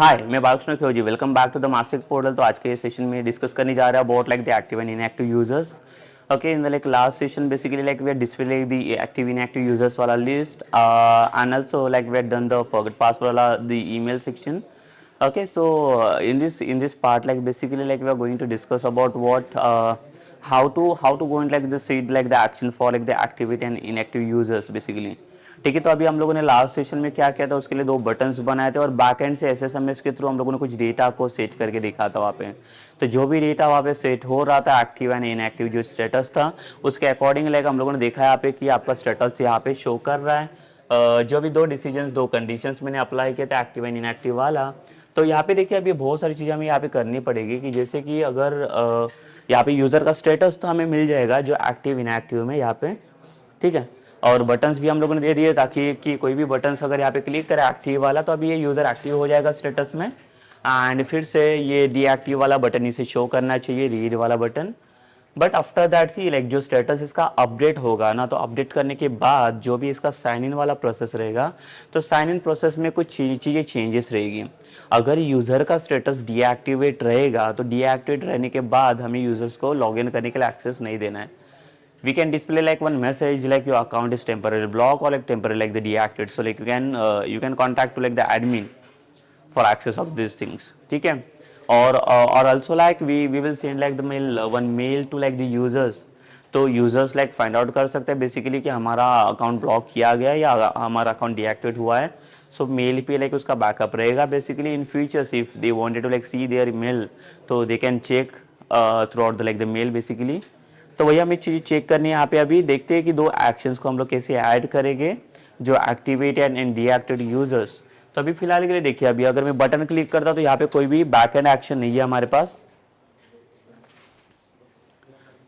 हाय, मैं Balkrishna Khiyoji. Welcome back to the master portal. तो आज के सेशन में डिस्कस करने जा रहे हैं about like the active and inactive users. Okay, in the like last session basically like we are displaying the active inactive users wala list, and also like we have done the forget password wala the email section. Okay, so in this part like basically like we are going to discuss about what how to go and like the seed like the action for like the activity and inactive users basically. ठीक है, तो अभी हम लोगों ने last session में क्या किया था, उसके लिए दो बटन्स बनाए थे और बैक एंड से एसएसएमएस के थ्रू हम लोगों ने कुछ डेटा को सेट करके दिखा था वहाँ पे। तो जो भी डेटा वहाँ पे सेट हो रहा था एक्टिव एंड इनएक्टिव जो स्टेटस था उसके अकॉर्डिंग लाइक हम लोगों ने देखा यहाँ पे कि आपका स्टेटस यहाँ पे शो कर रहा है। जो भी दो डिसीजंस दो कंडीशंस मैंने अप्लाई किए थे एक्टिव एंड इनएक्टिव वाला, तो यहाँ पे देखिए अभी बहुत सारी चीज़ें हमें यहाँ पे करनी पड़ेगी कि जैसे कि अगर यहाँ पे यूज़र का स्टेटस तो हमें मिल जाएगा जो एक्टिव इनएक्टिव में यहाँ पे, ठीक है। और बटन्स भी हम लोगों ने दे दिए ताकि कि कोई भी बटन्स अगर यहाँ पे क्लिक करे एक्टिव वाला तो अभी ये यूज़र एक्टिव हो जाएगा स्टेटस में। एंड फिर से ये डीएक्टिव वाला बटन इसे शो करना चाहिए, रीड वाला button. But after that see like जो स्टेटस इसका अपडेट होगा ना, तो अपडेट करने के बाद जो भी इसका साइन इन वाला प्रोसेस रहेगा, तो साइन इन प्रोसेस में कुछ चीज़ें चेंजेस रहेगी। अगर यूज़र का स्टेटस डीएक्टिवेट रहेगा तो डीएक्टिवेट रहने के बाद हमें यूज़र्स को लॉगिन करने के लिए एक्सेस नहीं देना है। We can display like one message like your account is temporarily blocked or like temporarily like the deactivated, so like you can contact to like the admin for access of these things, ठीक है। और also like we will send like the mail one mail to like the users, तो users like find out कर सकते हैं basically कि हमारा account block किया गया या हमारा अकाउंट डीएक्टिवेट हुआ है। सो मेल पे लाइक उसका बैकअप रहेगा basically in futures if they wanted to like see their mail, तो they can check through out the like the mail basically. तो वही हमें चीज़ चेक करनी है यहाँ पे। अभी देखते हैं कि दो एक्शंस को हम लोग कैसे ऐड करेंगे, जो एक्टिवेट एंड डीएक्टिवेट यूजर्स। तो अभी फिलहाल के लिए देखिए, अभी अगर मैं बटन क्लिक करता तो यहाँ पे कोई भी बैक एंड एक्शन नहीं है हमारे पास।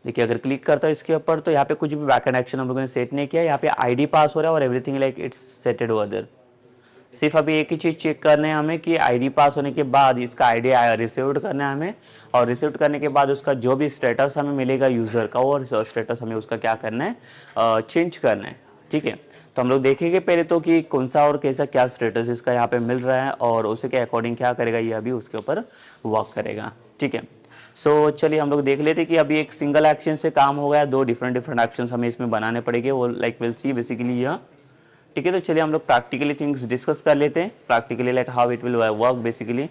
देखिए अगर क्लिक करता है इसके ऊपर तो यहाँ पे कुछ भी बैक एंड एक्शन हम लोगों ने सेट नहीं किया। यहाँ पे आईडी पास हो रहा है और everything like it's setted over there. सिर्फ अभी एक ही चीज़ चेक करने हैं हमें कि आईडी पास होने के बाद इसका आईडी रिसीव्ड करना है हमें, और रिसीव्ड करने के बाद उसका जो भी स्टेटस हमें मिलेगा यूज़र का, और स्टेटस हमें उसका क्या करना है, चेंज करना है, ठीक है। तो हम लोग देखेंगे पहले तो कि कौन सा और कैसा क्या स्टेटस इसका यहाँ पे मिल रहा है और उसी के अकॉर्डिंग क्या करेगा ये अभी उसके ऊपर वर्क करेगा, ठीक है। सो चलिए हम लोग देख लेते कि अभी एक सिंगल एक्शन से काम हो गया, दो डिफरेंट एक्शन हमें इसमें बनाने पड़ेंगे, वो लाइक विल सी बेसिकली यह, ठीक है। तो चलिए हम लोग प्रैक्टिकली थिंग्स डिस्कस कर लेते हैं, practically like how it will work basically.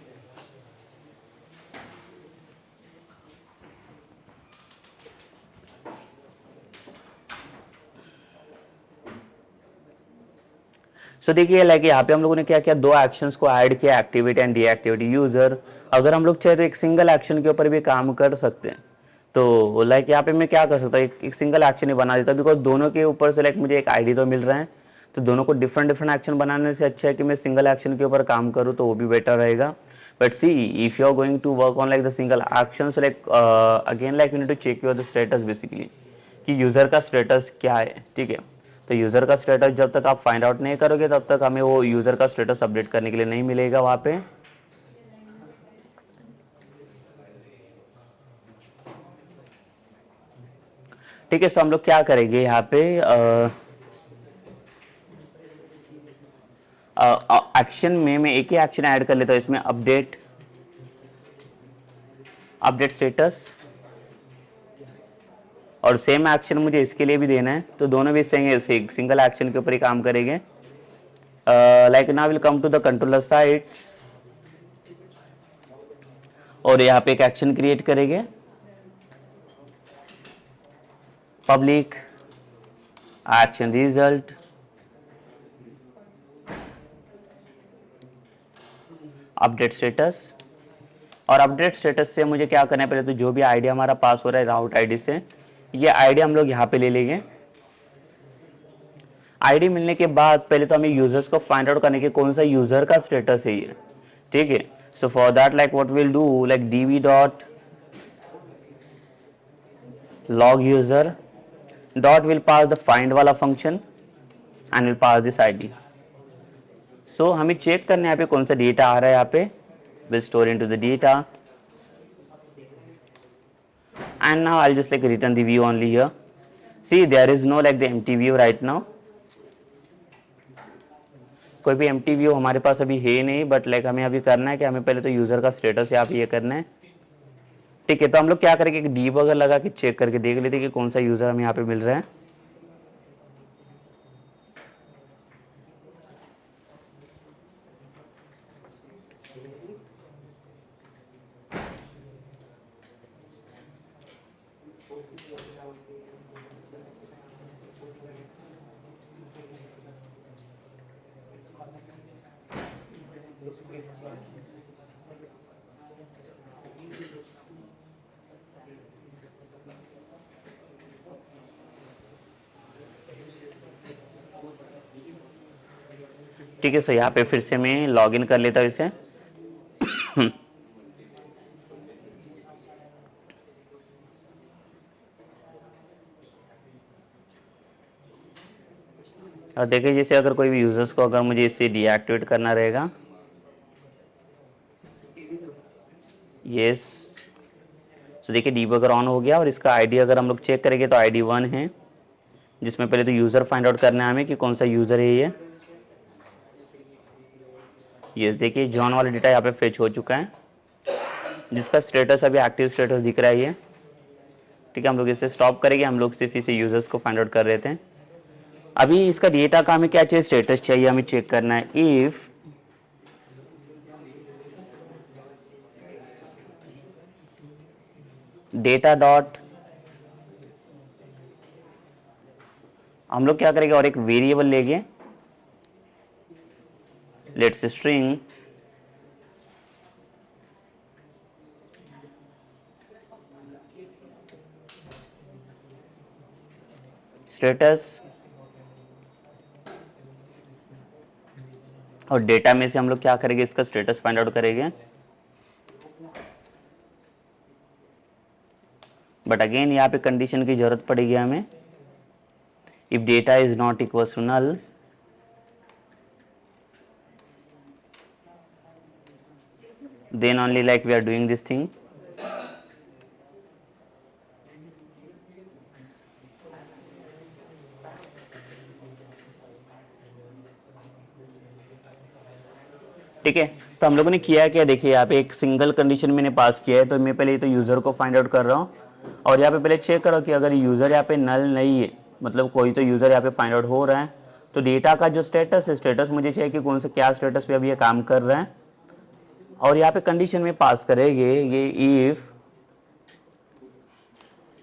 So देखिए लाइक यहाँ पे हम लोगों ने क्या किया, दो एक्शंस को ऐड किया, एक्टिवेट एंड डीएक्टिवेट यूजर। अगर हम लोग चाहे तो एक सिंगल एक्शन के ऊपर भी काम कर सकते हैं। तो लाइक यहाँ पे मैं क्या कर सकता हूँ, एक सिंगल एक्शन ही बना देता, बिकॉज दोनों के ऊपर से लाइक मुझे एक आईडी तो मिल रहा है। तो दोनों को डिफरेंट एक्शन बनाने से अच्छा है कि मैं सिंगल एक्शन के ऊपर काम करूँ, तो वो भी बेटर रहेगा। But see if you are going to work on like the single action, so like again like you need to check your the status basically कि यूजर का स्टेटस क्या है, ठीक है। तो यूज़र का स्टेटस जब तक आप फाइंड आउट नहीं करोगे तब तक हमें वो यूज़र का स्टेटस अपडेट करने के लिए नहीं मिलेगा वहाँ पे। ठीक है, सो हम लोग क्या करेंगे यहाँ पे, एक्शन में मैं एक ही एक्शन ऐड कर लेता हूँ इसमें, अपडेट स्टेटस, और सेम एक्शन मुझे इसके लिए भी देना है, तो दोनों भी सिंगल एक्शन के ऊपर ही काम करेंगे। Like now will come to the controller sites, और यहाँ पे एक एक्शन क्रिएट करेंगे, public action result update status. और अपडेट स्टेटस से मुझे क्या करना है, पहले तो जो भी आईडी हमारा पास हो रहा है राउट आईडी से, ये आईडी हम लोग यहाँ पे ले लेंगे। आईडी मिलने के बाद पहले तो हमें यूजर्स को फाइंड आउट करने के कौन सा यूजर का स्टेटस है ये, ठीक है। So for that like what will do, like db dot log user dot will pass the find वाला function and will pass this ID. So हमें चेक करना है यहाँ पे कौन सा डेटा आ रहा है, यहाँ पे will store into the data, and now I'll just like return the view only here. See there is no like the empty view right now. कोई भी एम्प्टी व्यू हमारे पास अभी है नहीं, बट लाइक हमें अभी करना है कि हमें पहले तो यूज़र का स्टेटस यहाँ पे ये करना है। ठीक है, तो हम लोग क्या करेंगे, एक डीबगर लगा के चेक करके देख लेते हैं कि कौन सा यूज़र हमें यहाँ पे मिल रहा है। ठीक है, सो यहाँ पे फिर से मैं लॉग इन कर लेता हूँ इसे। और देखिए, जैसे अगर कोई भी यूजर्स को अगर मुझे इसे डीएक्टिवेट करना रहेगा, यस, तो देखिए डीबगर ऑन हो गया। और इसका आईडी अगर हम लोग चेक करेंगे तो आईडी 1 है, जिसमें पहले तो यूज़र फाइंड आउट करना है हमें कि कौन सा यूज़र है ये। यस, देखिए जॉन वाला डेटा यहाँ पे फेच हो चुका है, जिसका स्टेटस अभी एक्टिव स्टेटस दिख रहा है ये। ठीक है, हम लोग इसे स्टॉप करेंगे, हम लोग सिर्फ इसे यूजर्स को फाइंड आउट कर रहे थे। अभी इसका डेटा का हमें क्या चाहिए, स्टेटस चाहिए, हमें चेक करना है इफ डेटा डॉट, हम लोग क्या करेंगे और एक वेरिएबल लेंगे, लेट्स स्ट्रिंग स्टेटस, और डेटा में से हम लोग क्या करेंगे, इसका स्टेटस फाइंड आउट करेंगे। बट अगेन यहाँ पे कंडीशन की जरूरत पड़ेगी हमें, if data is not equal to null, then only like we are doing this thing। ठीक है, तो हम लोगों ने किया क्या, देखिए यहाँ पे एक सिंगल कंडीशन मैंने पास किया है, तो मैं पहले तो यूज़र को फाइंड आउट कर रहा हूँ। और यहाँ पे पहले चेक करो कि अगर यूज़र यहाँ पे नल नहीं है, मतलब कोई तो यूज़र यहाँ पे फाइंड आउट हो रहा है, तो डेटा का जो स्टेटस है, स्टेटस मुझे चाहिए कि कौन सा क्या स्टेटस पे अभी ये काम कर रहा है। और यहाँ पे कंडीशन में पास करेंगे ये if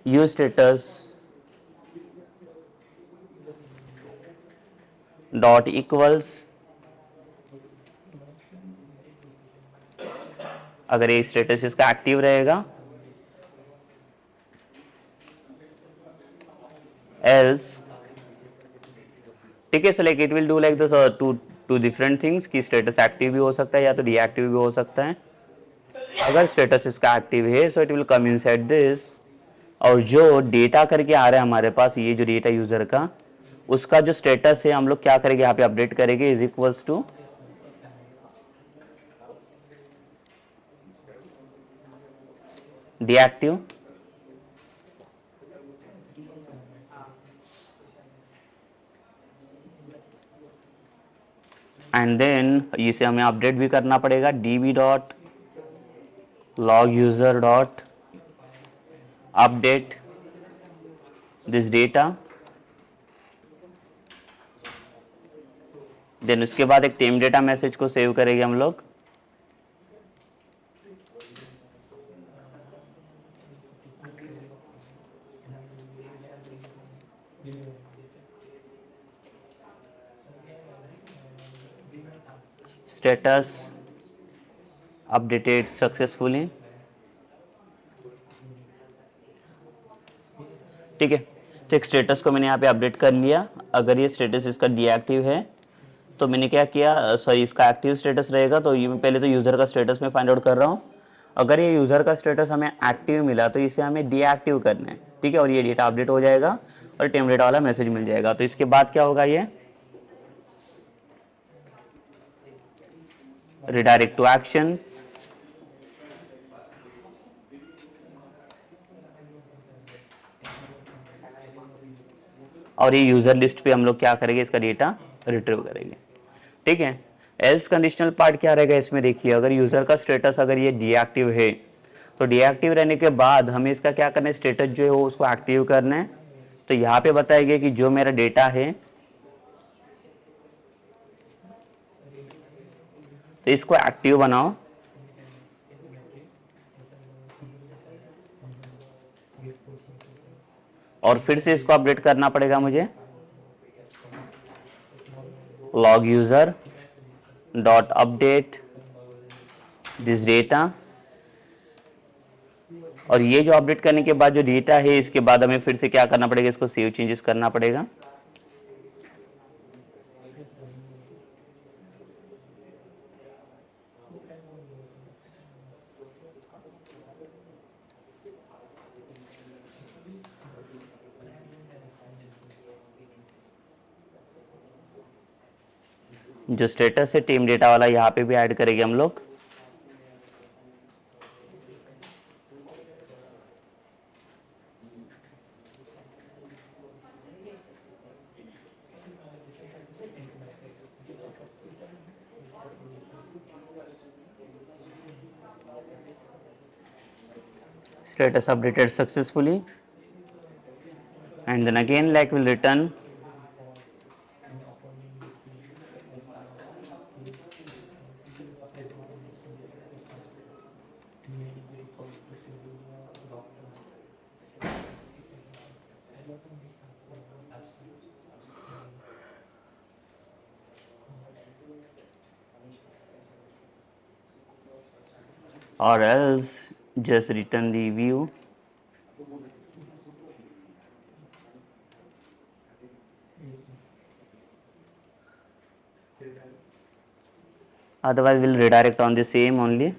you status dot equals, अगर ये स्टेटस इसका एक्टिव रहेगा, एल्स, ठीक है, so like it will do like this two different things कि स्टेटस एक्टिव भी हो सकता है या तो डीएक्टिव भी हो सकता है। अगर स्टेटस इसका एक्टिव है so it will come inside this, और जो डेटा करके आ रहा है हमारे पास, ये जो डेटा यूजर का, उसका जो स्टेटस है हम लोग क्या करेंगे, यहाँ पे अपडेट करेंगे is equals to deactive. And then इसे हमें अपडेट भी करना पड़ेगा, db dot log user dot update this data. Then उसके बाद एक टेम डेटा मैसेज को सेव करेंगे हम लोग। Status updated successfully. ठीक है, तो एक स्टेटस को मैंने यहाँ पे अपडेट कर लिया। अगर ये स्टेटस इसका डीएक्टिव है तो मैंने क्या किया, सॉरी इसका एक्टिव स्टेटस रहेगा, तो ये मैं पहले तो यूज़र का स्टेटस में फाइंड आउट कर रहा हूँ। अगर ये यूज़र का स्टेटस हमें एक्टिव मिला तो इसे हमें डीएक्टिव करना है। ठीक है, और ये डेटा अपडेट हो जाएगा और टेम डेटा वाला मैसेज मिल जाएगा। तो इसके बाद क्या होगा, ये रिडायरेक्ट टू एक्शन, और ये यूज़र लिस्ट पे हम लोग क्या करेंगे, इसका डेटा रिट्रीव करेंगे। ठीक है। एल्स कंडीशनल पार्ट क्या रहेगा इसमें, देखिए अगर यूज़र का स्टेटस अगर ये डीएक्टिव है तो डीएक्टिव रहने के बाद हमें इसका क्या करना है, स्टेटस जो है वो उसको एक्टिव करना है। तो यहाँ पे बताया गया कि जो मेरा डेटा है तो इसको एक्टिव बनाओ, और फिर से इसको अपडेट करना पड़ेगा मुझे, log user dot update this data. और ये जो अपडेट करने के बाद जो डेटा है इसके बाद हमें फिर से क्या करना पड़ेगा, इसको सेव चेंजेस करना पड़ेगा। जो स्टेटस है टीम डेटा वाला यहाँ पे भी ऐड करेंगे हम लोग। Status updated successfully, and then again like will return or else just return the view. Otherwise we'll redirect on the same only.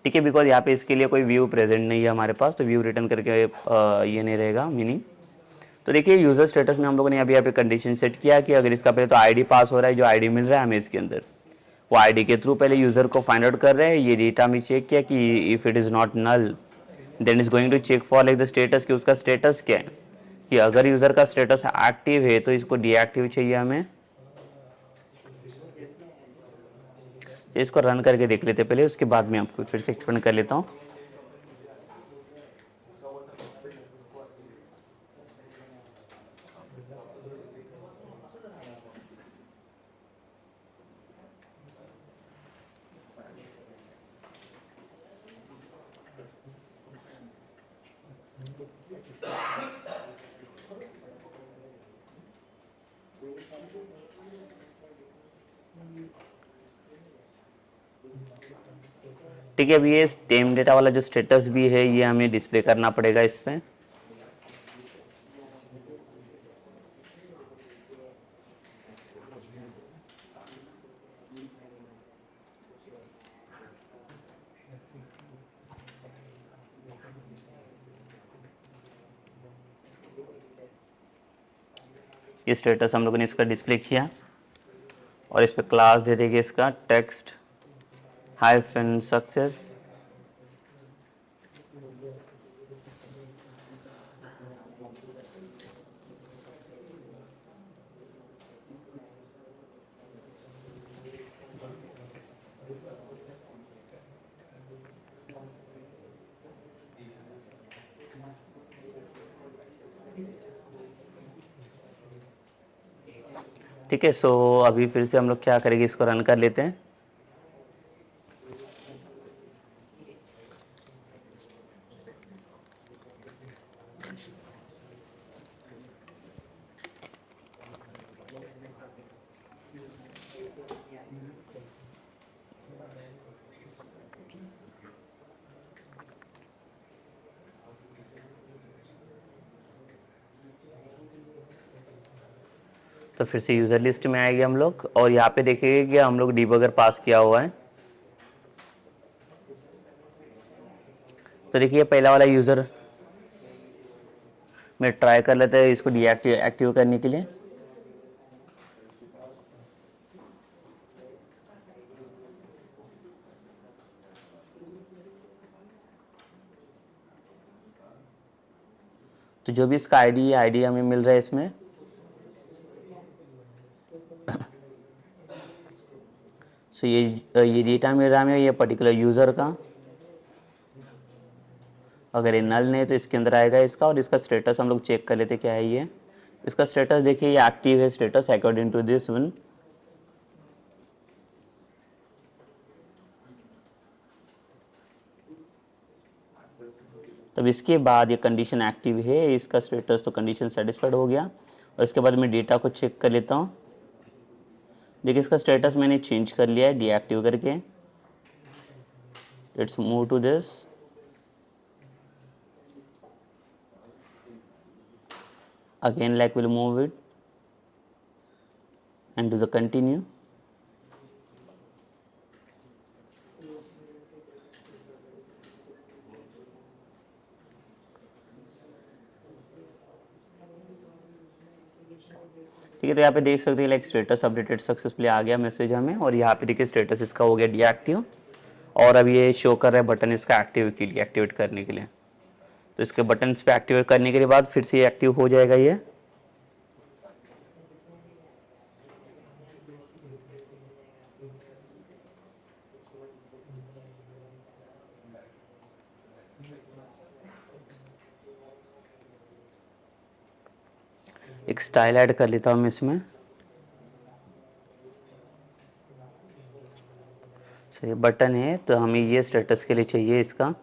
ठीक है, बिकॉज यहाँ पे इसके लिए कोई व्यू प्रेजेंट नहीं है हमारे पास, तो व्यू रिटर्न करके ये नहीं रहेगा मीनिंग। तो देखिए यूजर स्टेटस में हम लोगों ने अभी यहाँ पे कंडीशन सेट किया कि अगर इसका पहले तो आईडी पास हो रहा है, जो आईडी मिल रहा है हमें इसके अंदर, वो आईडी के थ्रू पहले यूजर को फाइंड आउट कर रहे हैं। ये डेटा में चेक किया कि if it is not null then is going to check for like the status, कि उसका स्टेटस क्या है, कि अगर यूजर का स्टेटस एक्टिव है तो इसको डीएक्टिव चाहिए हमें। इसको रन करके देख लेते पहले, उसके बाद मैं आपको फिर से एक्सप्लेन कर लेता हूँ। ठीक है, अभी ये टेम डेटा वाला जो स्टेटस भी है ये हमें डिस्प्ले करना पड़ेगा इस पे। ये स्टेटस हम लोगों ने इसका डिस्प्ले किया और इस पे क्लास दे देंगे इसका टेक्स्ट हाइफन सक्सेस। ठीक है, सो अभी फिर से हम लोग क्या करेंगे, इसको रन कर लेते हैं। तो फिर से यूज़र लिस्ट में आएंगे हम लोग और यहाँ पे देखिए कि हम लोग डिबगर पास किया हुआ है। तो देखिए पहला वाला यूज़र में ट्राई कर लेते हैं इसको डीएक्टिव एक्टिव करने के लिए। तो जो भी इसका आईडी हमें मिल रहा है इसमें, सो ये डेटा मिल रहा है हमें ये पर्टिकुलर यूज़र का। अगर ये नल नहीं है तो इसके अंदर आएगा इसका, और इसका स्टेटस हम लोग चेक कर लेते क्या है ये। इसका स्टेटस देखिए ये एक्टिव है status according to this one. तब इसके बाद ये कंडीशन एक्टिव है इसका स्टेटस, तो कंडीशन सेटिस्फाइड हो गया। और इसके बाद मैं डेटा को चेक कर लेता हूँ। देखिए इसका स्टेटस मैंने चेंज कर लिया है डीएक्टिव करके। Let's move to this. Again like we'll move it and do the continue। ठीक है, तो यहाँ पे देख सकते हैं लाइक स्टेटस अपडेटेड सक्सेसफुली आ गया मैसेज हमें, और यहाँ पे देखिए स्टेटस इसका हो गया डीएक्टिव। और अब ये शो कर रहा है बटन इसका एक्टिव के लिए, एक्टिवेट करने के लिए। तो इसके बटन पे एक्टिवेट करने के बाद फिर से ये एक्टिव हो जाएगा ये। एक स्टाइल ऐड कर लेता हूँ मैं इसमें। सो ये बटन है तो हमें ये स्टेटस के लिए चाहिए इसका।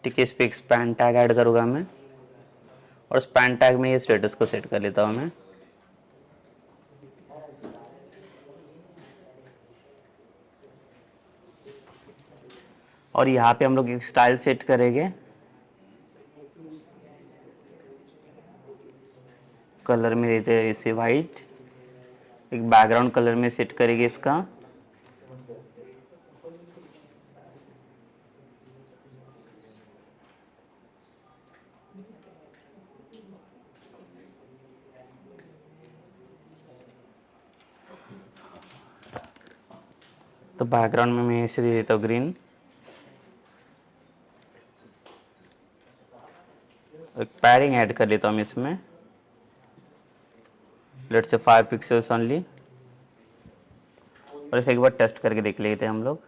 ठीक है, इस पे एक्सपैंड टैग ऐड करूँगा मैं, और स्पैन टैग में ये स्टेटस को सेट कर लेता हूँ मैं। और यहाँ पे हम लोग एक स्टाइल सेट करेंगे, कलर में देते हैं इसे वाइट। एक बैकग्राउंड कलर में सेट करेंगे इसका। तो बैकग्राउंड में मैं इसे दे देता हूँ ग्रीन। एक पैडिंग ऐड कर लेता हूँ इसमें, लेट्स से 5 पिक्सल्स ओनली। और इसे एक बार टेस्ट करके देख लेते हैं हम लोग।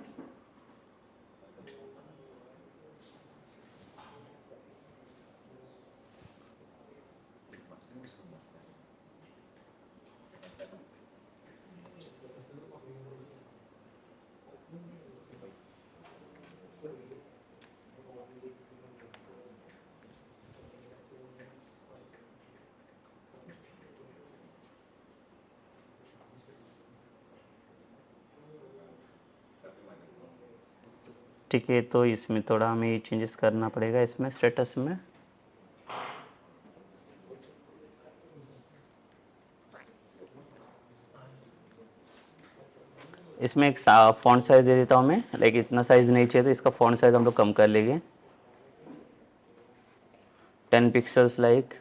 ठीक है, तो इसमें थोड़ा हमें चेंजेस करना पड़ेगा इसमें स्टेटस में। इसमें एक फॉन्ट साइज दे देता हूँ मैं, लाइक इतना साइज नहीं चाहिए तो इसका फॉन्ट साइज हम लोग कम कर लेंगे, 10 पिक्सल्स लाइक।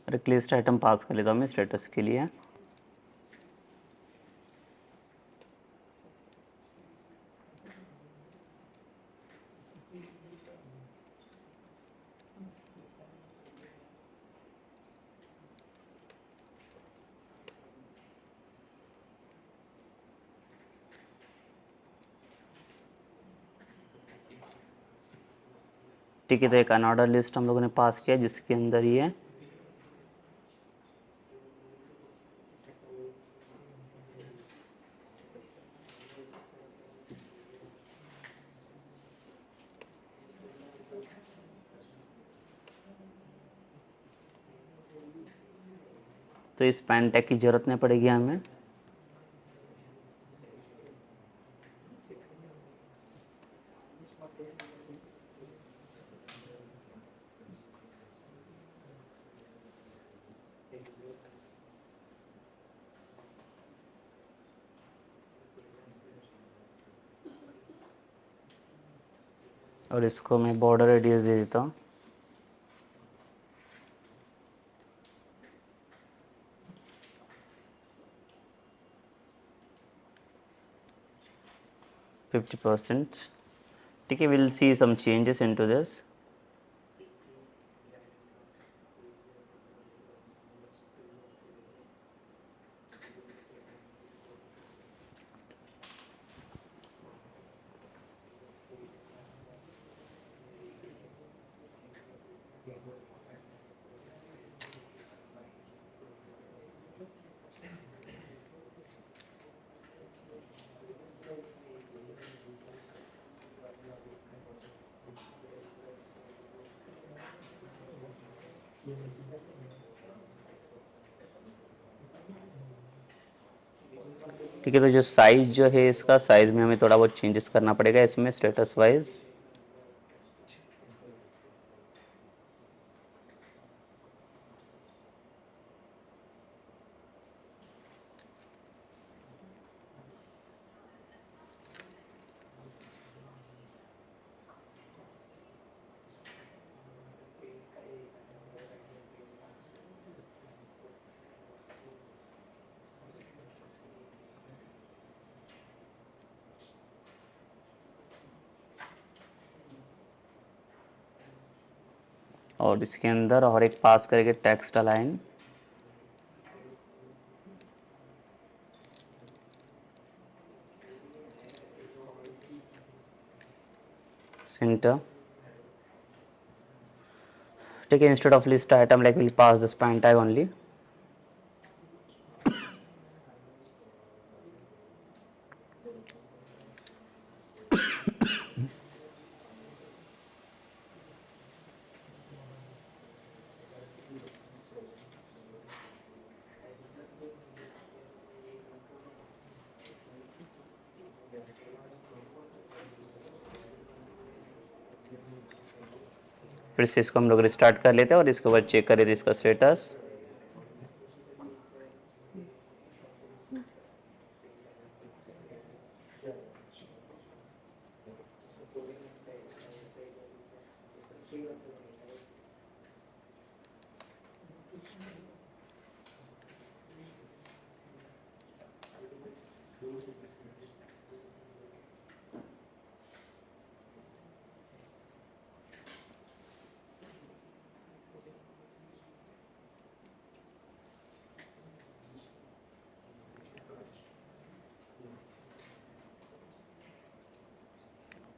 एक लिस्ट आइटम पास कर लेता हूँ मैं स्टेटस के लिए। ठीक है, तो एक अनऑर्डर लिस्ट हम लोगों ने पास किया जिसके अंदर ये तो इस पैन टैग की ज़रूरत नहीं पड़ेगी हमें। और इसको मैं बॉर्डर रेडियस दे देता हूँ 50%। ठीक है, will see some changes into this. ठीक है, तो जो साइज़ जो है इसका, साइज़ में हमें थोड़ा बहुत चेंजेस करना पड़ेगा इसमें स्टेटस वाइज। और इसके अंदर और एक पास करके टेक्स्ट अलाइन। सेंटर। ठीक है, instead of list item like will pass this pan tag only. फिर से इसको हम लोग रिस्टार्ट कर लेते हैं और इसके बाद चेक करें इसका स्टेटस।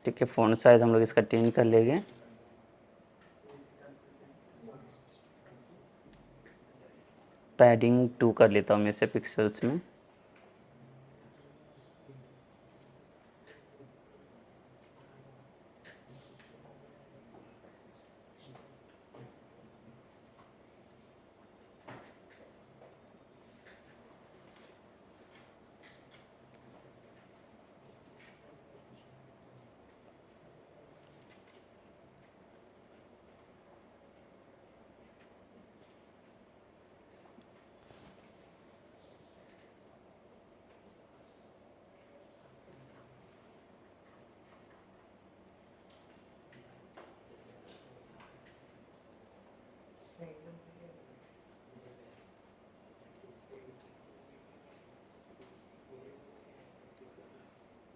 ठीक है, फ़ॉन्ट साइज़ हम लोग इसका 10 कर लेंगे। पैडिंग 2 कर लेता हूँ मैं इसे पिक्सल्स में।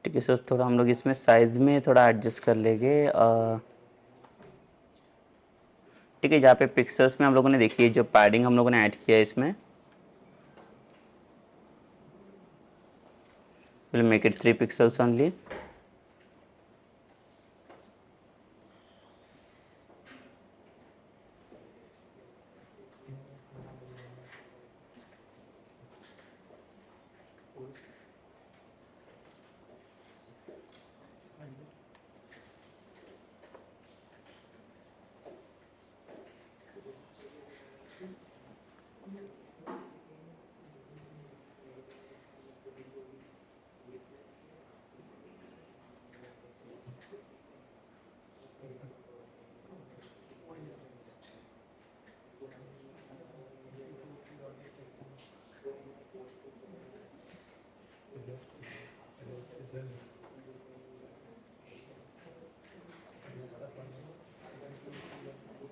ठीक है सर, थोड़ा हम लोग इसमें साइज़ में थोड़ा एडजस्ट कर लेंगे। ठीक है, जहाँ पे पिक्सल्स में हम लोगों ने देखिए जो पैडिंग हम लोगों ने ऐड किया है इसमें, will make it 3 pixels only.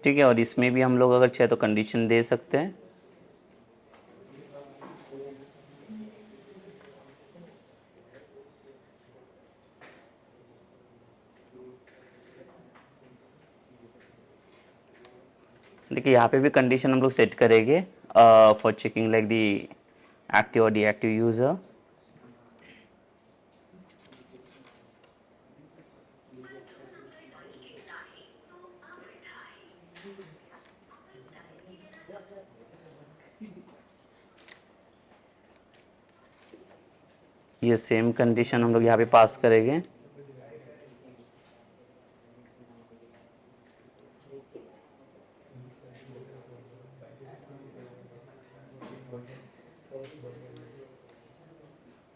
ठीक है, और इसमें भी हम लोग अगर चाहे तो कंडीशन दे सकते हैं। देखिए यहाँ पे भी कंडीशन हम लोग सेट करेंगे for checking like the active और डीएक्टिव यूजर। ये सेम कंडीशन हम लोग यहाँ पे पास करेंगे।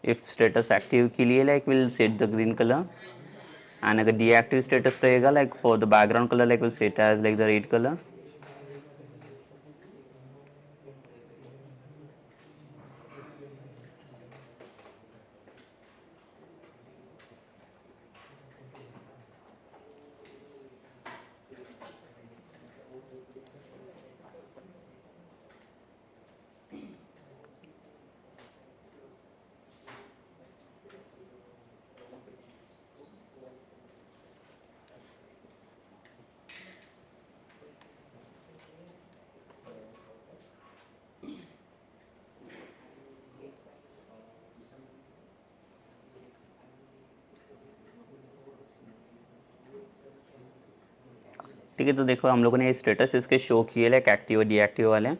इफ स्टेटस एक्टिव के लिए like will set the green colour, and अगर डीएक्टिव स्टेटस रहेगा like for the background colour like will set as like the red colour. ठीक है, तो देखो हम लोगों ने स्टेटस इसके शो किए लाइक एक्टिव और डीएक्टिव वाले।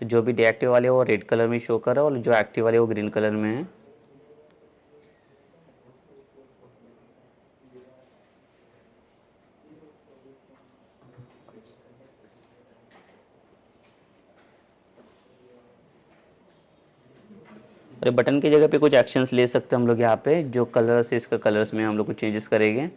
तो जो भी डीएक्टिव वाले वो रेड कलर में शो कर रहा है और जो एक्टिव वाले वो ग्रीन कलर में है। और बटन की जगह पे कुछ एक्शंस ले सकते हैं हम लोग यहाँ पे, जो कलर्स है इसका कलर्स में हम लोग कुछ चेंजेस करेंगे।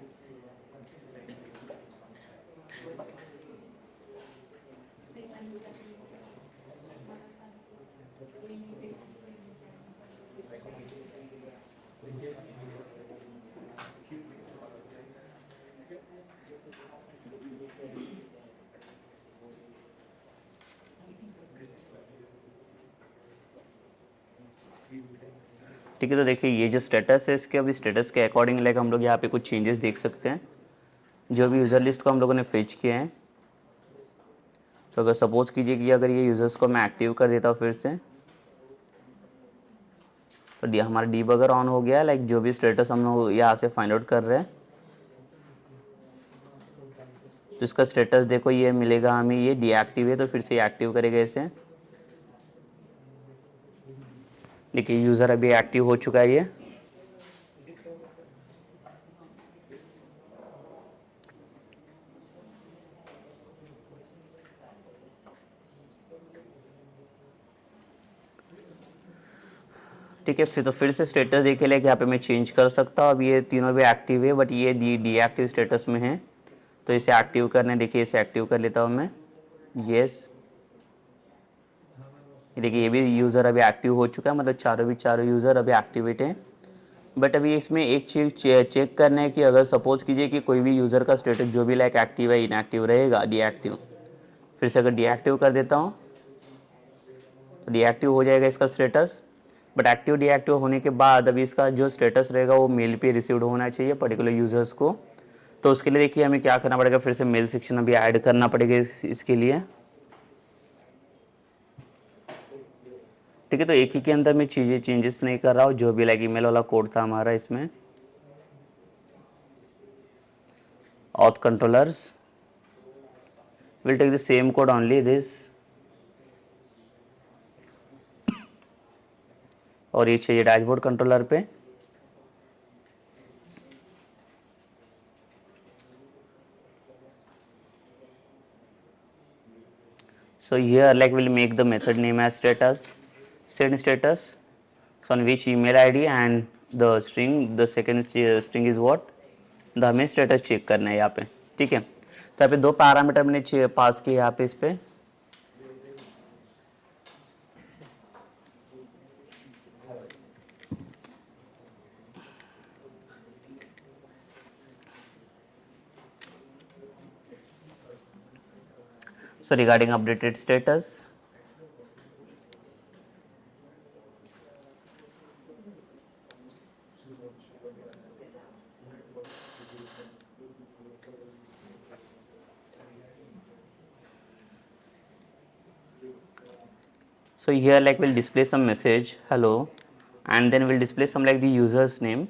ठीक है, तो देखिए ये जो स्टेटस है इसके अभी स्टेटस के अकॉर्डिंग लाइक हम लोग यहाँ पे कुछ चेंजेस देख सकते हैं जो भी यूज़र लिस्ट को हम लोगों ने फेच किए हैं। तो अगर सपोज कीजिए कि अगर ये यूज़र्स को मैं एक्टिव कर देता हूँ फिर से, तो हमारा डीबगर ऑन हो गया, लाइक जो भी स्टेटस हम लोग यहाँ से फाइंड आउट कर रहे हैं। तो इसका स्टेटस देखो ये मिलेगा हमें, ये डीएक्टिव है तो फिर से एक्टिव करेगा इसे। देखिए यूज़र अभी एक्टिव हो चुका है ये। ठीक है, फिर से स्टेटस देखिए लाइक यहाँ पे मैं चेंज कर सकता हूँ। अब ये तीनों भी एक्टिव है बट ये डीएक्टिव स्टेटस में है, तो इसे एक्टिव करने, देखिए इसे एक्टिव कर लेता हूँ मैं। यस, देखिए ये भी यूज़र अभी एक्टिव हो चुका है, मतलब चारों यूज़र अभी एक्टिवेट हैं। बट अभी इसमें एक चीज़ चेक करना है कि अगर सपोज कीजिए कि कोई भी यूज़र का स्टेटस जो भी लाइक एक्टिव है इनएक्टिव रहेगा, डीएक्टिव, फिर से अगर डीएक्टिव कर देता हूँ तो डीएक्टिव हो जाएगा इसका स्टेटस। बट एक्टिव डीएक्टिव होने के बाद अभी इसका जो स्टेटस रहेगा वो मेल पे रिसीव्ड होना चाहिए पर्टिकुलर यूज़र्स को। तो उसके लिए देखिए हमें क्या करना पड़ेगा, फिर से मेल सेक्शन अभी ऐड करना पड़ेगा इसके लिए। ठीक है, तो एक ही के अंदर मैं चीज़ें चेंजेस नहीं कर रहा हूँ, जो भी लाइक ईमेल वाला कोड था हमारा इसमें। auth controllers will take the same code only this, और ये चाहिए डैशबोर्ड कंट्रोलर पे। So here like we'll make the method name as status, send status, so on which email id and the string, the second string is what, the हमें status check करना है यहाँ पे। ठीक है, तो यहाँ पे दो पैरामीटर मैंने पास किए यहाँ पे इस पे। So regarding updated status, so here like we'll display some message hello, and then we'll display some like the user's name.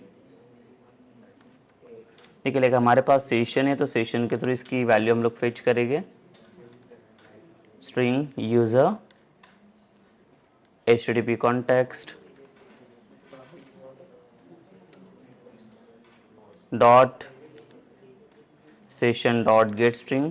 ठीक है, लाइक हमारे पास सेशन है तो सेशन के थ्रू इसकी वैल्यू हम लोग फेच करेंगे, string user http context dot session dot get string,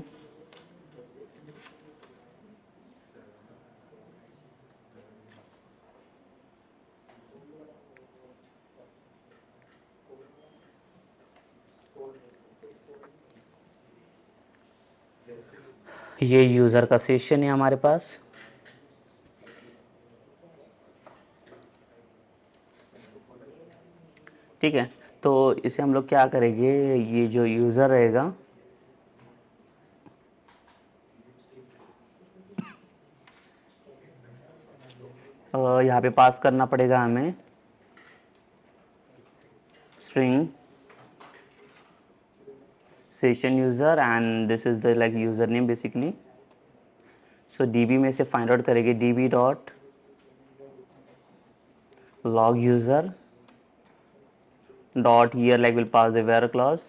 ये यूज़र का सेशन है हमारे पास। ठीक है, तो इसे हम लोग क्या करेंगे, ये जो यूज़र रहेगा यहाँ पे पास करना पड़ेगा हमें string session user and this is the like user name basically. So db में से फाइंड आउट करेंगे db dot log user dot here like will pass the where clause,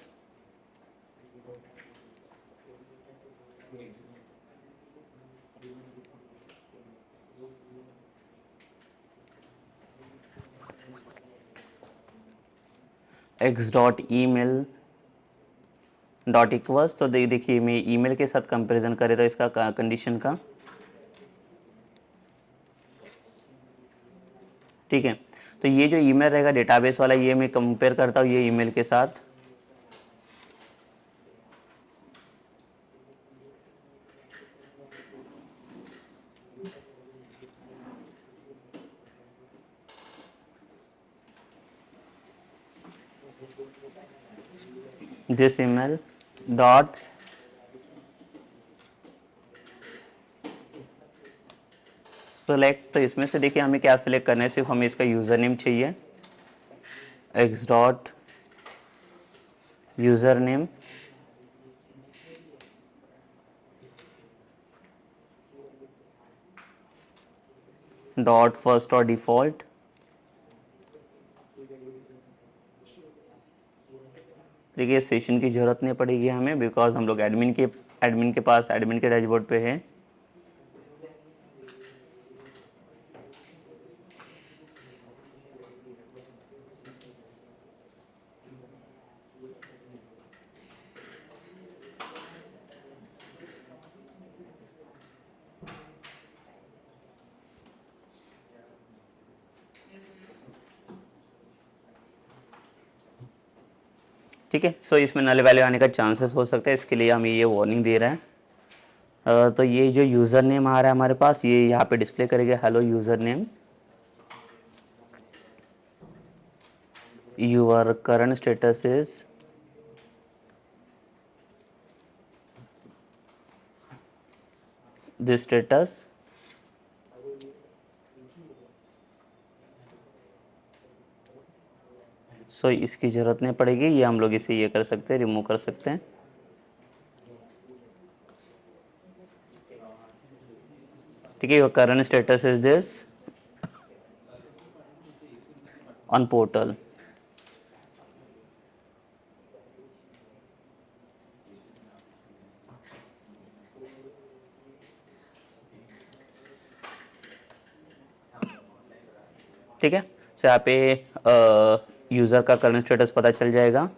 x dot email dot equals. तो देखिए मैं email के साथ comparison करें तो इसका कंडीशन का, ठीक है, तो ये जो ईमेल रहेगा डेटाबेस वाला ये मैं कंपेयर करता हूँ ये ईमेल के साथ, दिस ईमेल डॉट सेलेक्ट। तो इसमें से देखिए हमें क्या सेलेक्ट करना है, सिर्फ हमें इसका यूज़र नेम चाहिए, x dot user name dot first और डिफ़ॉल्ट। देखिए सेशन की ज़रूरत नहीं पड़ेगी हमें बिकॉज हम लोग एडमिन के पास एडमिन के डैशबोर्ड पे है। ठीक है, सो इसमें नल वैल्यू आने का चांसेस हो सकता है, इसके लिए हमें ये वार्निंग दे रहा है। तो ये जो यूज़र नेम आ रहा है हमारे पास ये यहाँ पे डिस्प्ले करेंगे hello user name, your current status is this status, so इसकी ज़रूरत नहीं पड़ेगी, ये हम लोग इसे ये कर सकते हैं, रिमूव कर सकते हैं। ठीक है, your current status is this on portal. ठीक है, सो यहाँ पे यूज़र का करंट स्टेटस पता चल जाएगा।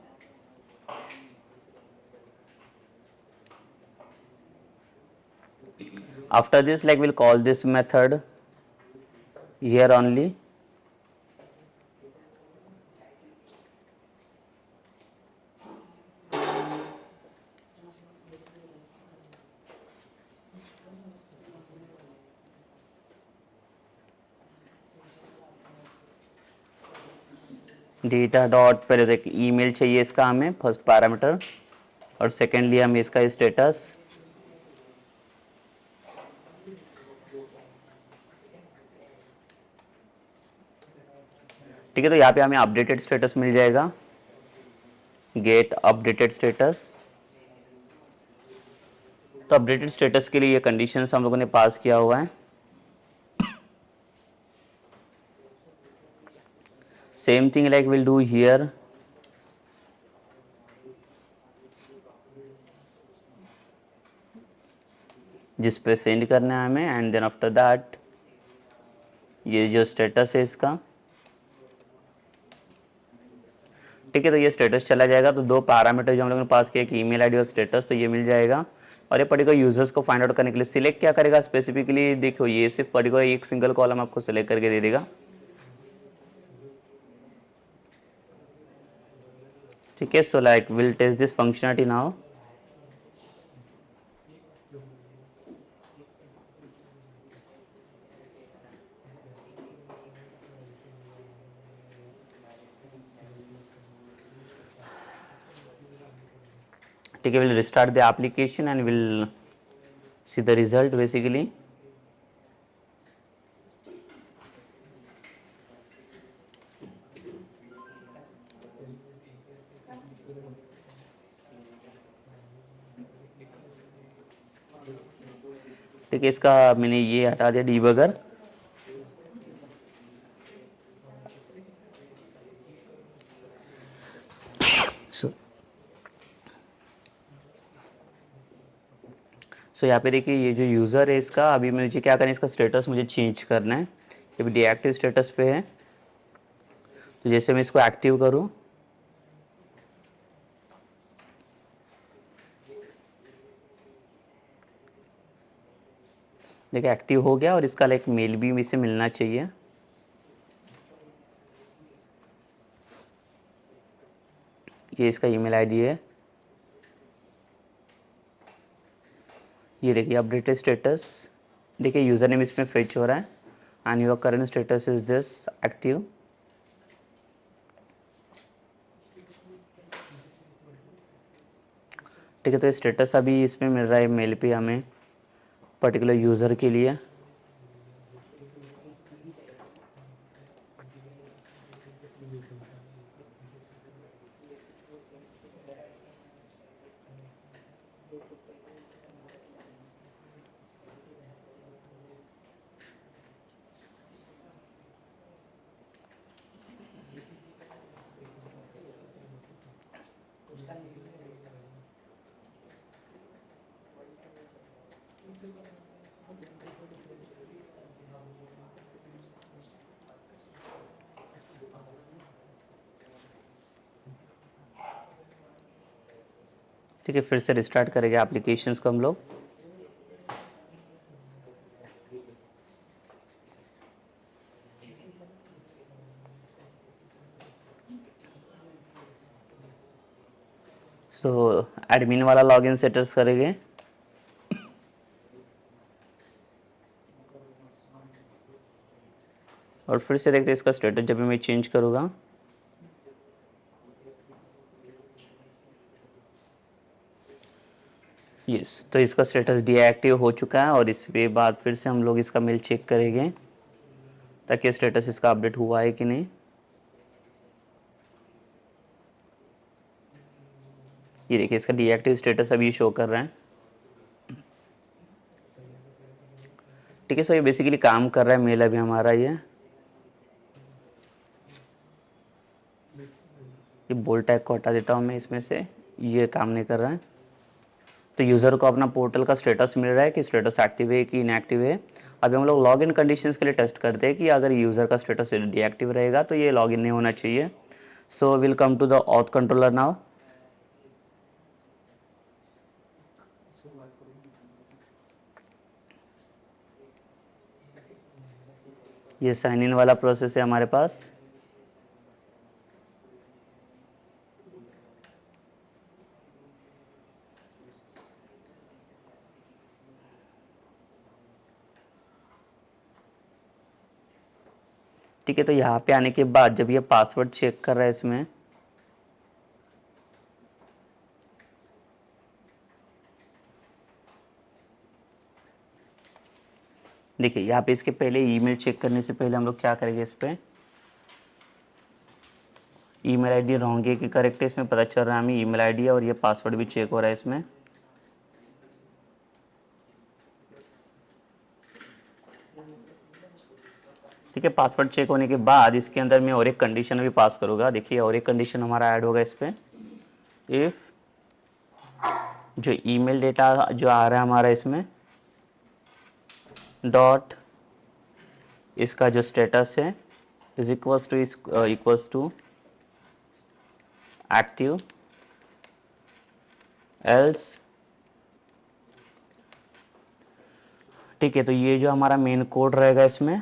After this like we'll call this method here only, data dot पहले तो एक ईमेल चाहिए इसका हमें फर्स्ट पैरामीटर, और सेकेंडली हमें इसका स्टेटस, ठीक है, तो यहाँ पे हमें अपडेटेड स्टेटस मिल जाएगा, गेट अपडेटेड स्टेटस। तो अपडेटेड स्टेटस के लिए ये कंडीशंस हम लोगों ने पास किया हुआ है। Same thing like will do here, जिस पे सेंड करना है हमें, एंड देन आफ्टर दैट ये जो स्टेटस है इसका, ठीक है, तो ये स्टेटस चला जाएगा। तो दो पैरामीटर जो हम लोगों ने पास किया, कि ईमेल आईडी और स्टेटस, तो ये मिल जाएगा। और ये पर्टिकुलर यूजर्स को फाइंड आउट करने के लिए सिलेक्ट क्या करेगा स्पेसिफिकली, देखो ये सिर्फ पर्टिकुलर एक सिंगल कॉलम आपको सिलेक्ट करके दे देगा। ठीक है, so like will test this functionality now. ठीक है, will restart the application and will see the result basically. ठीक है, इसका मैंने ये हटा दिया डीबगर। सो यहाँ पे देखिए, ये जो यूज़र है इसका, अभी मुझे क्या करना है, इसका स्टेटस मुझे चेंज करना है। अभी डीएक्टिव स्टेटस पे है, तो जैसे मैं इसको एक्टिव करूँ, देखिए एक्टिव हो गया, और इसका लाइक मेल भी इसे मिलना चाहिए। ये इसका ईमेल आईडी है, ये देखिए अपडेटेड स्टेटस। देखिए यूज़र नेम इसमें फेच हो रहा है, and your current status is this active. ठीक है, तो स्टेटस अभी इसमें मिल रहा है मेल पे हमें, पर्टिकुलर यूज़र के लिए। ठीक है, फिर से रिस्टार्ट करेंगे एप्लीकेशंस को हम लोग। सो एडमिन वाला लॉगिन सेटअप करेंगे। और फिर से देखते हैं इसका स्टेटस जब भी मैं चेंज करूँगा। यस, तो इसका स्टेटस डीएक्टिव हो चुका है, और इसके बाद फिर से हम लोग इसका मेल चेक करेंगे, ताकि स्टेटस इसका अपडेट हुआ है कि नहीं। ये देखिए इसका डीएक्टिव स्टेटस अभी शो कर रहा है। ठीक है, सो ये बेसिकली काम कर रहा है मेल अभी हमारा। ये बोल्ड टैग को हटा देता हूँ मैं इसमें से, ये काम नहीं कर रहा है। तो यूज़र को अपना पोर्टल का स्टेटस मिल रहा है कि स्टेटस एक्टिव है कि इनएक्टिव है। अभी हम लोग लॉगिन कंडीशंस के लिए टेस्ट करते हैं कि अगर यूज़र का स्टेटस डीएक्टिव रहेगा तो ये लॉगिन नहीं होना चाहिए। So will come to the auth controller now. ये साइन इन वाला प्रोसेस है हमारे पास। ठीक है, तो यहाँ पे आने के बाद जब ये पासवर्ड चेक कर रहा है इसमें, देखिए यहाँ पे इसके पहले ईमेल चेक करने से पहले हम लोग क्या करेंगे, इस पे ईमेल आईडी रॉन्ग है कि करेक्ट है इसमें पता चल रहा है हमें। ईमेल आईडी है और ये पासवर्ड भी चेक हो रहा है इसमें। ठीक है, पासवर्ड चेक होने के बाद इसके अंदर मैं और एक कंडीशन भी पास करूँगा। देखिए और एक कंडीशन हमारा ऐड होगा इस पर। इफ़ जो ईमेल डेटा जो आ रहा है हमारा इसमें डॉट इसका जो स्टेटस है is equals to active else. ठीक है, तो ये जो हमारा मेन कोड रहेगा इसमें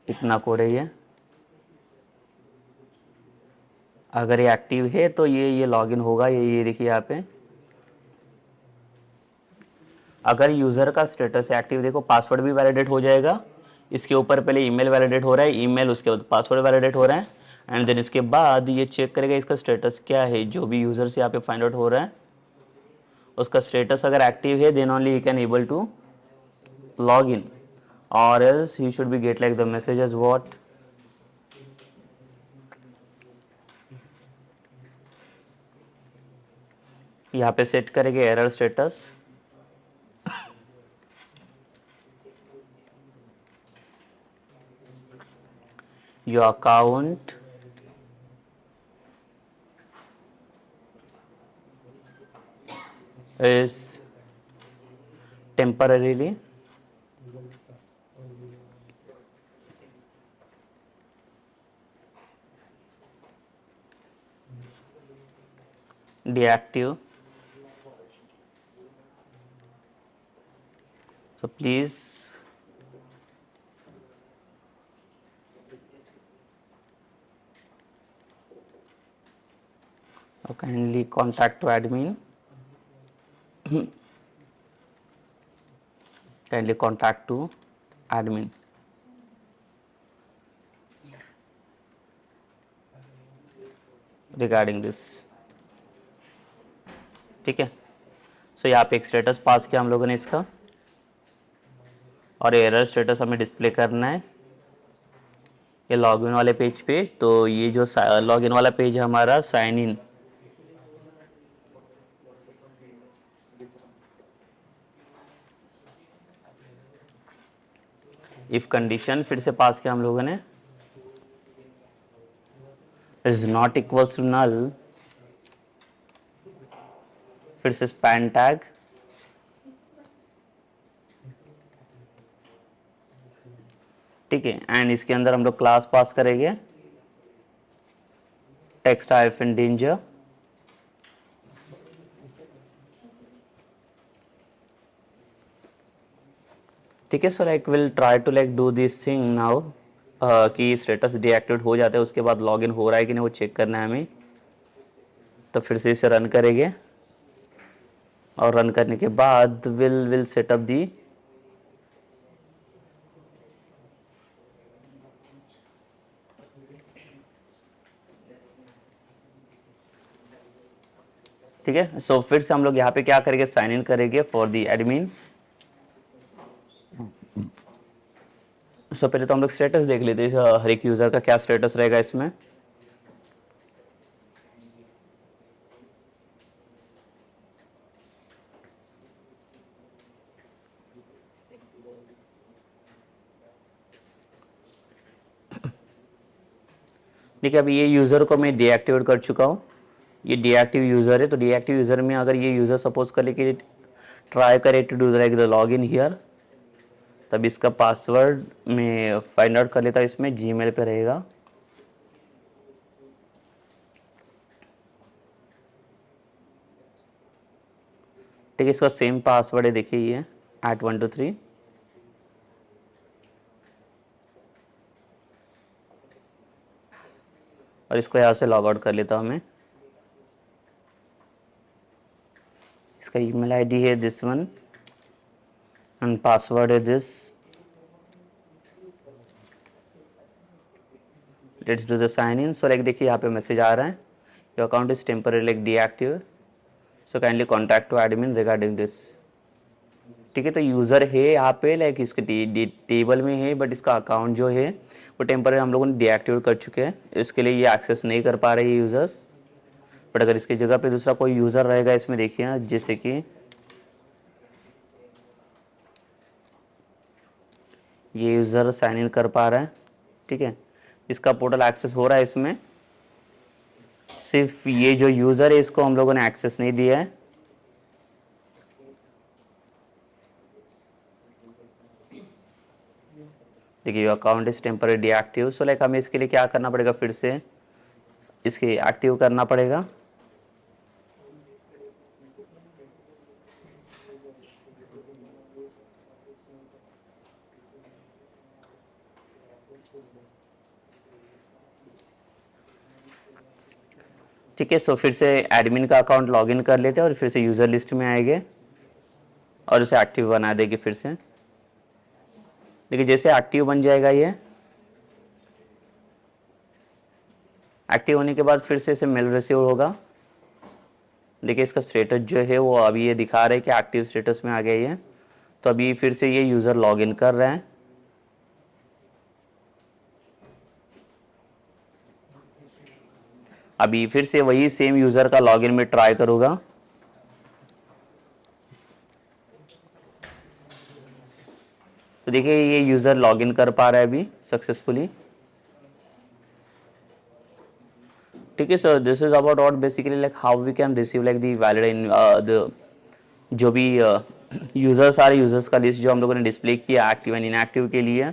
इतना कोड है ये। अगर ये एक्टिव है तो ये लॉगिन होगा। ये देखिए यहाँ पे अगर यूज़र का स्टेटस एक्टिव, देखो पासवर्ड भी वैलिडेट हो जाएगा। इसके ऊपर पहले ईमेल वैलिडेट हो रहा है, ईमेल उसके बाद पासवर्ड वैलिडेट हो रहा है एंड देन इसके बाद ये चेक करेगा इसका स्टेटस क्या है। जो भी यूज़र से यहाँ पे फाइंड आउट हो रहा है उसका स्टेटस अगर एक्टिव है then only he can able to log in और else he should be get like the message as what यहाँ पे सेट करेंगे error status. Your account is temporarily deactive, so please kindly contact to admin. Kindly contact to admin regarding this। ठीक है, सो यहाँ पे एक status पास किया हम लोगों ने इसका और एरर स्टेटस हमें डिस्प्ले करना है ये लॉगिन वाले पेज पे। तो ये जो लॉगिन वाला पेज है हमारा साइन इन, इफ कंडीशन फिर से पास किया हम लोगों ने is not equals to null, फिर से स्पैन टैग, ठीक है एंड इसके अंदर हम लोग क्लास पास करेंगे टेक्स्ट हाइफन डेंजर। ठीक है, so like will try to like do this thing now कि स्टेटस डीएक्टिवेट हो जाता है उसके बाद लॉगिन हो रहा है कि नहीं वो चेक करना है हमें। तो फिर से इसे रन करेंगे और रन करने के बाद विल सेटअप दी ठीक है। सो फिर से हम लोग यहाँ पे क्या करेंगे साइन इन करेंगे फॉर दी एडमिन। सो पहले तो हम लोग स्टेटस देख लेते हैं हर एक यूजर का क्या स्टेटस रहेगा इसमें। देखिए अभी ये यूज़र को मैं डीएक्टिवेट कर चुका हूँ। ये डीएक्टिव यूज़र है, तो डीएक्टिव यूज़र में अगर ये यूज़र सपोज कर ले कि ट्राई करे to do like the log in here, तब इसका पासवर्ड मैं फाइंड आउट कर लेता हूँ इसमें जीमेल पे रहेगा। ठीक है, इसका सेम पासवर्ड है देखिए ये @123। और इसको यहाँ से लॉग आउट कर लेता हूँ मैं। इसका ईमेल आईडी है दिस वन एंड पासवर्ड है this. Let's do the sign in. So like देखिए यहाँ पे मैसेज आ रहा है your account is temporary like deactive, so kindly contact to admin regarding this. ठीक है। तो यूज़र है यहाँ पे लाइक इसके टेबल में है, बट इसका अकाउंट जो है वो टेम्पररी हम लोगों ने डीएक्टिवेट कर चुके हैं, इसके लिए ये एक्सेस नहीं कर पा रहे यूज़र्स। बट अगर इसकी जगह पे दूसरा कोई यूज़र रहेगा इसमें, देखिए जैसे कि ये यूज़र साइन इन कर पा रहा है, ठीक है, इसका पोर्टल एक्सेस हो रहा है इसमें। सिर्फ ये जो यूज़र है इसको हम लोगों ने एक्सेस नहीं दिया है। देखिए your account is temporary deactive. So like हमें इसके लिए क्या करना पड़ेगा, फिर से इसके एक्टिव करना पड़ेगा। ठीक है। सो फिर से एडमिन का अकाउंट लॉगिन कर लेते हैं और फिर से यूज़र लिस्ट में आएंगे और उसे एक्टिव बना देंगे फिर से। देखिए जैसे एक्टिव बन जाएगा, ये एक्टिव होने के बाद फिर से इसे मेल रिसीव होगा। देखिए इसका स्टेटस जो है वो अभी ये दिखा रहा है कि एक्टिव स्टेटस में आ गया ये। तो अभी फिर से ये यूज़र लॉगिन कर रहा है। अभी फिर से वही सेम यूज़र का लॉगिन में ट्राई करूँगा। तो देखिए ये यूज़र लॉगिन कर पा रहा है अभी सक्सेसफुली। ठीक है। Sir this is about what basically like how we can receive like the valid in the जो भी यूज़र्स सारे यूज़र्स का लिस्ट जो हम लोगों ने डिस्प्ले किया एक्टिव एंड इनएक्टिव के लिए।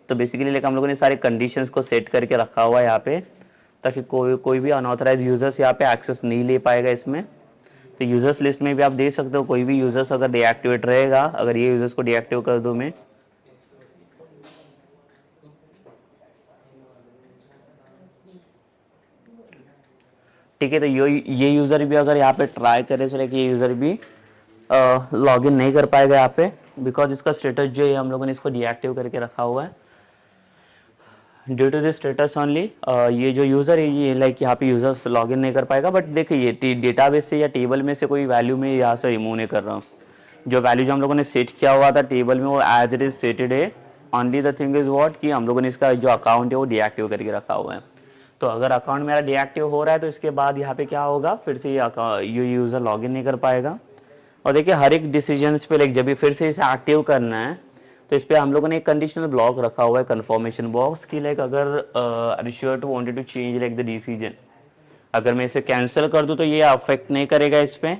तो बेसिकली लाइक हम लोगों ने सारे कंडीशंस को सेट करके रखा हुआ है यहाँ पे, ताकि कोई भी अनऑथराइज यूज़र्स यहाँ पे एक्सेस नहीं ले पाएगा इसमें। तो यूज़र्स लिस्ट में भी आप देख सकते हो कोई भी यूज़र्स अगर डीएक्टिवेट रहेगा, अगर ये यूज़र्स को डीएक्टिव कर दूँ मैं, ठीक है, तो ये यूज़र भी अगर यहाँ पे ट्राई करे तो ये यूज़र भी लॉगिन नहीं कर पाएगा यहाँ पे, बिकॉज इसका स्टेटस जो है हम लोगों ने इसको डीएक्टिव करके रखा हुआ है। Due to this status only ये जो यूज़र है ये लाइक यहाँ पे यूज़र्स लॉगिन नहीं कर पाएगा। बट देखिए ये डेटाबेस से या टेबल में से कोई वैल्यू में यहाँ से रिमूव नहीं कर रहा हूँ। जो वैल्यू जो हम लोगों ने सेट किया हुआ था टेबल में वो एज इट इज सेटेड है। Only the thing is what कि हम लोगों ने इसका जो अकाउंट है वो डीएक्टिव करके रखा हुआ है। तो अगर अकाउंट मेरा डीएक्टिव हो रहा है तो इसके बाद यहाँ पे क्या होगा, फिर से ये यूज़र लॉगिन नहीं कर पाएगा। और देखिए हर एक डिसीजन पे लाइक जब भी फिर से इसे एक्टिव करना है तो इस पर हम लोगों ने एक कंडीशनल ब्लॉक रखा हुआ है कन्फर्मेशन बॉक्स की, लाइक अगर sure to wanted to change like the decision, अगर मैं इसे कैंसिल कर दूं तो ये अफेक्ट नहीं करेगा इस पे,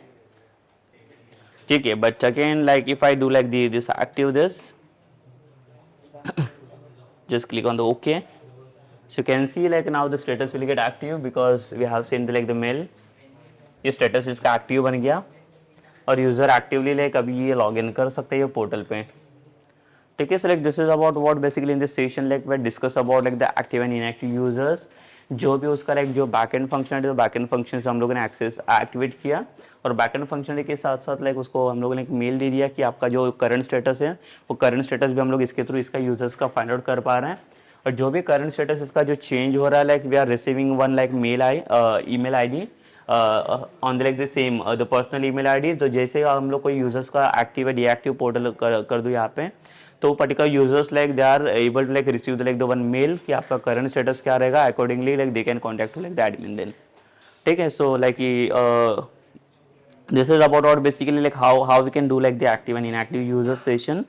ठीक है। But again like if I do like this active this, just click on the OK. So you can see like now the status will get active because we have sent like the mail. ये status इसका active बन गया और user actively like अभी ये login कर सकते हैं ये पोर्टल पे, ठीक है। So like this is about what basically in this session like we discuss about like the active and inactive users, जो भी उसका लाइक जो बैकएंड फंक्शन है, तो बैकएंड फंक्शन से हम लोगों ने एक्सेस एक्टिवेट किया और बैकएंड फंक्शन के साथ साथ लाइक उसको हम लोगों ने एक मेल दे दिया कि आपका जो करंट स्टेटस है वो करंट स्टेटस भी हम लोग इसके थ्रू इसका यूजर्स का फाइंड आउट कर पा रहे हैं। और जो भी करंट स्टेटस इसका जो चेंज हो रहा है like we are receiving one like email ID on the like the same the personal email ID. तो जैसे हम लोग कोई यूजर्स का एक्टिव या डीएक्टिव पोर्टल कर दूँ यहाँ पे, तो particular users like they are able to like receive like the one mail कि आपका करंट स्टेटस क्या रहेगा, accordingly like they can contact like the admin then, ठीक है। So like this is about और basically like how we can do like the active and inactive user session,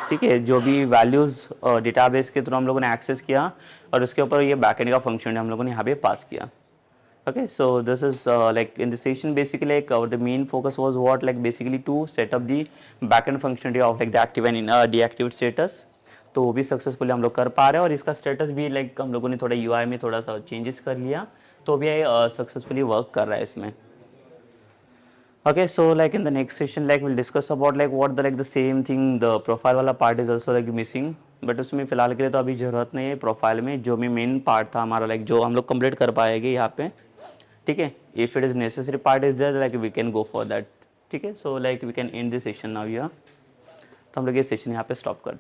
ठीक है। जो भी वैल्यूज डेटाबेस के थ्रू हम लोगों ने एक्सेस किया और उसके ऊपर ये बैकएंड का फंक्शन हम लोगों ने यहाँ पे पास किया। Okay, so this is like in the session basically like the main focus was what like basically to set up the backend functionality of like the active and deactive status। तो वो भी successfully हम लोग कर पा रहे हैं और इसका स्टेटस भी लाइक हम लोगों ने थोड़ा यूआई में थोड़ा सा चेंजेस कर लिया, तो भी सक्सेसफुली वर्क कर रहा है इसमें। Okay, so like in the next session like we'll discuss about like what the like the same thing the profile वाला part is also like missing, but उसमें फिलहाल के लिए तो अभी ज़रूरत नहीं है। प्रोफाइल में जो भी मेन पार्ट था हमारा लाइक जो हम लोग कंप्लीट कर पाएंगे यहाँ पे, ठीक है। If it is necessary part is there like we can go for that, ठीक है। So like we can end this session now here. तो हम लोग ये सेशन यहाँ पे स्टॉप करते हैं।